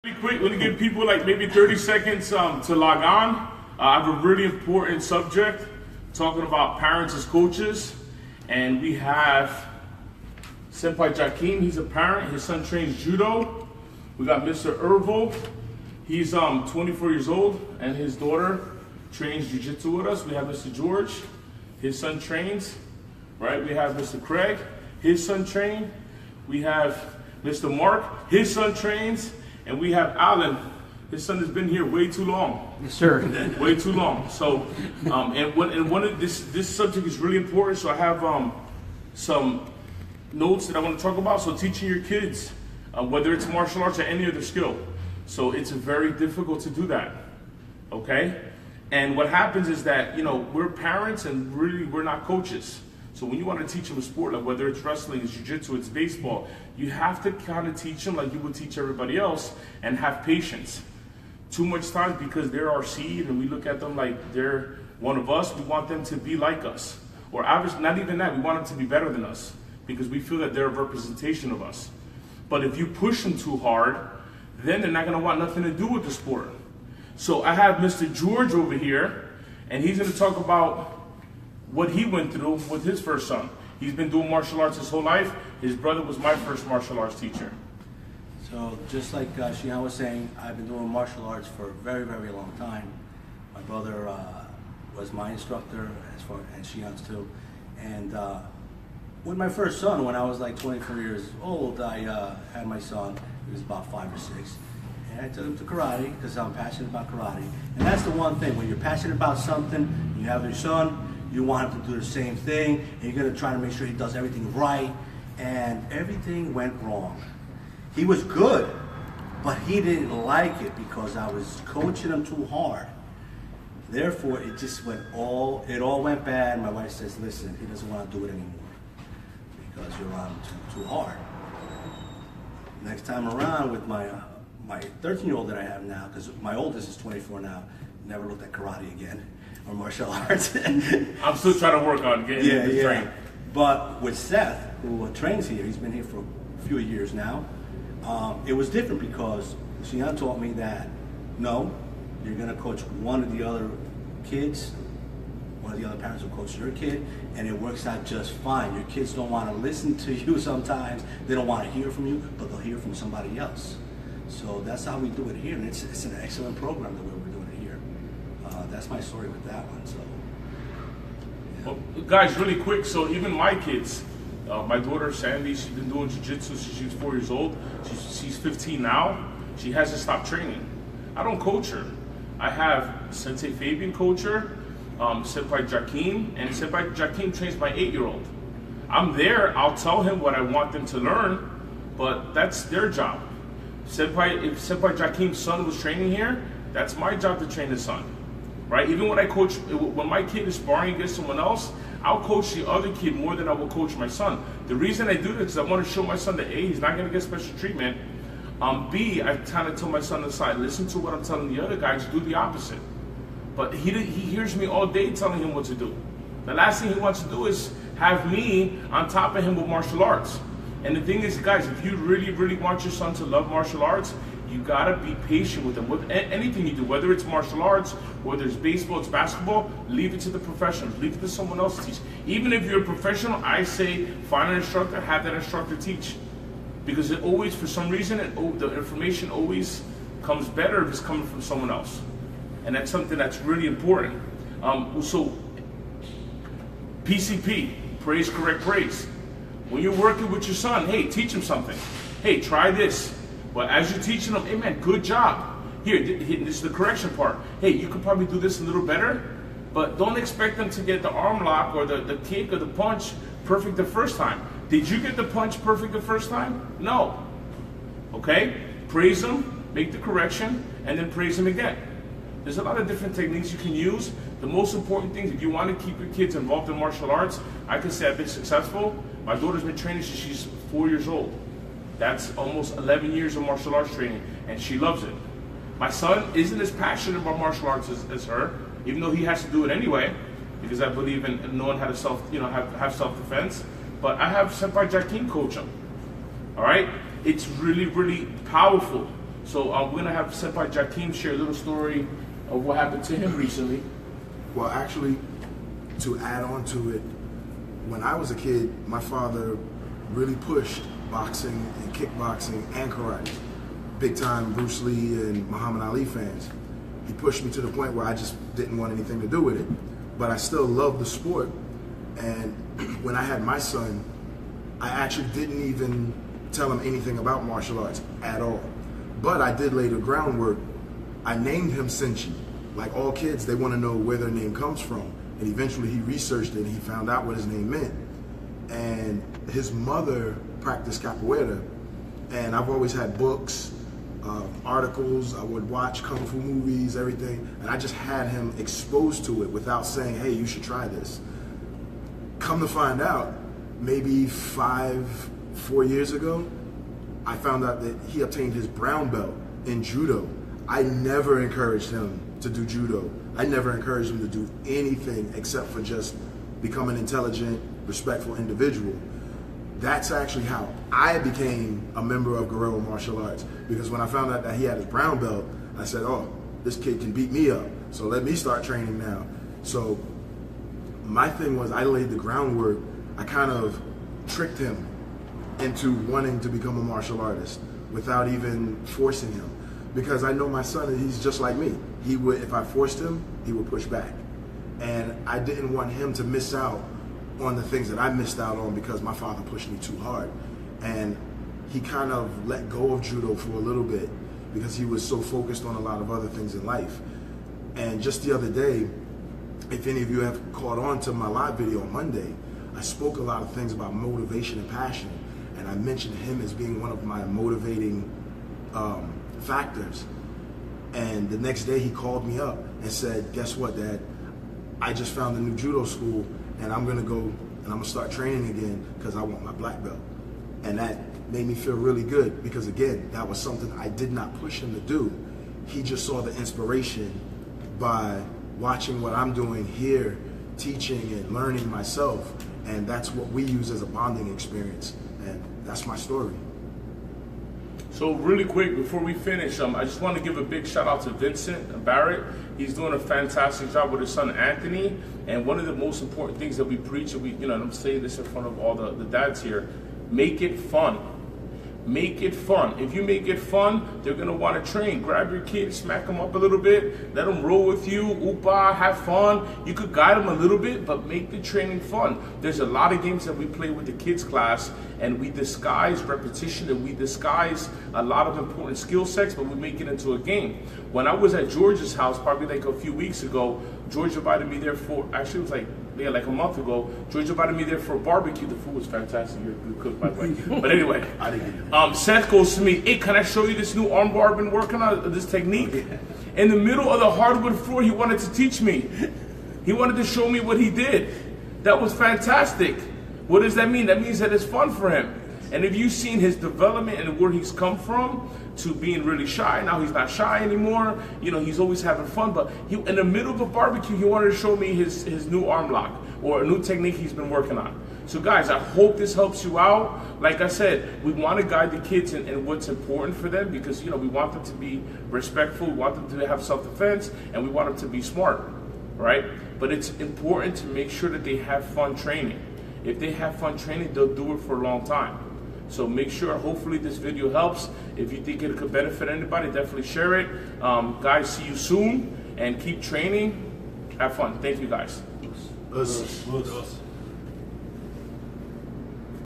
Really quick, we're gonna give people like maybe 30 seconds to log on. I have a really important subject talking about parents as coaches, and we have Senpai Jakim. He's a parent. His son trains judo. We got Mr. Ervo. He's 24 years old, and his daughter trains jiu-jitsu with us. We have Mr. George. His son trains. Right. We have Mr. Craig. His son trains. We have Mr. Mark. His son trains. And we have Alan. His son has been here way too long. Yes, sir. Way too long. So, and one of this subject is really important. So I have some notes that I want to talk about. So teaching your kids, whether it's martial arts or any other skill. So it's very difficult to do that. Okay. And what happens is that we're parents and really we're not coaches. So when you want to teach them a sport, like whether it's wrestling, it's jiu-jitsu, it's baseball, you have to kind of teach them like you would teach everybody else and have patience. Too much times because they're our seed and we look at them like they're one of us, we want them to be like us. Or average, not even that, we want them to be better than us because we feel that they're a representation of us. But if you push them too hard, then they're not going to want nothing to do with the sport. So I have Mr. George over here, and he's going to talk about what he went through with his first son. He's been doing martial arts his whole life. His brother was my first martial arts teacher. So just like Shihan was saying, I've been doing martial arts for a very, very long time. My brother was my instructor, and Shihan's too. And with my first son, when I was like 24 years old, I had my son. He was about 5 or 6. And I took him to karate because I'm passionate about karate. And that's the one thing, when you're passionate about something, you have your son, you want him to do the same thing, and you're going to try to make sure he does everything right, and everything went wrong. He was good, but he didn't like it because I was coaching him too hard. Therefore, it just went it all went bad. My wife says, listen, he doesn't want to do it anymore because you're on him too hard. Next time around with my 13-year-old that I have now, because my oldest is 24 now, never looked at karate again. Or martial arts. I'm still trying to work on getting him trained. But with Seth, who trains here, he's been here for a few years now, it was different because Shihan taught me that, no, you're going to coach one of the other kids, one of the other parents will coach your kid, and it works out just fine. Your kids don't want to listen to you sometimes, they don't want to hear from you, but they'll hear from somebody else. So that's how we do it here, and it's an excellent program that we're doing it here. That's my story with that one. So, yeah. Well, guys, really quick. So even my kids, my daughter Sandy, she's been doing jiu-jitsu since she was 4 years old. She's 15 now. She hasn't stopped training. I don't coach her. I have Sensei Fabian coach her, Senpai Jakim, and Senpai Jakim trains my 8-year-old. I'm there. I'll tell him what I want them to learn, but that's their job. If Senpai Jakim's son was training here, that's my job to train his son. Right? Even when my kid is sparring against someone else, I'll coach the other kid more than I will coach my son. The reason I do this is I want to show my son that A, he's not going to get special treatment. B, I kind of tell my son on the side, listen to what I'm telling the other guys, do the opposite. But he hears me all day telling him what to do. The last thing he wants to do is have me on top of him with martial arts. And the thing is, guys, if you really, really want your son to love martial arts, you gotta be patient with them. With anything you do, whether it's martial arts, whether it's baseball, it's basketball, leave it to the professionals. Leave it to someone else to teach. Even if you're a professional, I say find an instructor, have that instructor teach. Because it always, for some reason, the information always comes better if it's coming from someone else. And that's something that's really important. So, PCP, praise, correct, praise. When you're working with your son, hey, teach him something. Hey, try this. But as you're teaching them, hey man, good job. Here, this is the correction part. Hey, you could probably do this a little better, but don't expect them to get the arm lock or the kick or the punch perfect the first time. Did you get the punch perfect the first time? No. Okay? Praise them, make the correction, and then praise them again. There's a lot of different techniques you can use. The most important thing, if you want to keep your kids involved in martial arts, I can say I've been successful. My daughter's been training since she's 4 years old. That's almost 11 years of martial arts training, and she loves it. My son isn't as passionate about martial arts as her, even though he has to do it anyway, because I believe in knowing how to have self-defense. But I have Senpai Jakim coach him. All right, it's really, really powerful. So we're gonna have Senpai Jakeem share a little story of what happened to him recently. Well, actually, to add on to it, when I was a kid, my father really pushed boxing and kickboxing and karate. Big time Bruce Lee and Muhammad Ali fans. He pushed me to the point where I just didn't want anything to do with it. But I still loved the sport. And when I had my son, I actually didn't even tell him anything about martial arts at all. But I did lay the groundwork. I named him Senshi. Like all kids, they want to know where their name comes from. And eventually he researched it and he found out what his name meant. And his mother practiced capoeira. And I've always had books, articles, I would watch Kung Fu movies, everything. And I just had him exposed to it without saying, hey, you should try this. Come to find out, maybe 4 years ago, I found out that he obtained his brown belt in judo. I never encouraged him to do judo. I never encouraged him to do anything except for just become an intelligent, respectful individual. That's actually how I became a member of Guerrero Martial Arts. Because when I found out that he had his brown belt, I said, oh, this kid can beat me up. So let me start training now. So my thing was I laid the groundwork. I kind of tricked him into wanting to become a martial artist without even forcing him. Because I know my son, he's just like me. He would, if I forced him, he would push back. And I didn't want him to miss out on the things that I missed out on because my father pushed me too hard. And he kind of let go of judo for a little bit because he was so focused on a lot of other things in life. And just the other day, if any of you have caught on to my live video on Monday, I spoke a lot of things about motivation and passion. And I mentioned him as being one of my motivating factors. And the next day he called me up and said, guess what, Dad? I just found a new judo school and I'm gonna go and I'm gonna start training again because I want my black belt. And that made me feel really good because again, that was something I did not push him to do. He just saw the inspiration by watching what I'm doing here, teaching and learning myself. And that's what we use as a bonding experience. And that's my story. So really quick, before we finish, I just want to give a big shout out to Vincent Barrett. He's doing a fantastic job with his son Anthony. And one of the most important things that we preach, and and I'm saying this in front of all the dads here, make it fun. Make it fun. If you make it fun, they're gonna want to train. Grab your kid, smack them up a little bit, let them roll with you, oopa, have fun. You could guide them a little bit, but make the training fun. There's a lot of games that we play with the kids class, and we disguise repetition and we disguise a lot of important skill sets, but we make it into a game. When I was at George's house, probably like a few weeks ago, George invited me there for, actually it was like a month ago, George invited me there for a barbecue. The food was fantastic. You're a good cook, by the way. But anyway, Seth goes to me, hey, can I show you this new armbar I've been working on, this technique? In the middle of the hardwood floor, he wanted to teach me. He wanted to show me what he did. That was fantastic. What does that mean? That means that it's fun for him. And if you've seen his development and where he's come from to being really shy, now he's not shy anymore. He's always having fun. But in the middle of a barbecue, he wanted to show me his new arm lock or a new technique he's been working on. So guys, I hope this helps you out. Like I said, we want to guide the kids in what's important for them because, we want them to be respectful, we want them to have self-defense, and we want them to be smart, right? But it's important to make sure that they have fun training. If they have fun training, they'll do it for a long time. So make sure, hopefully this video helps. If you think it could benefit anybody, definitely share it. Guys, see you soon and keep training. Have fun. Thank you, guys. Us.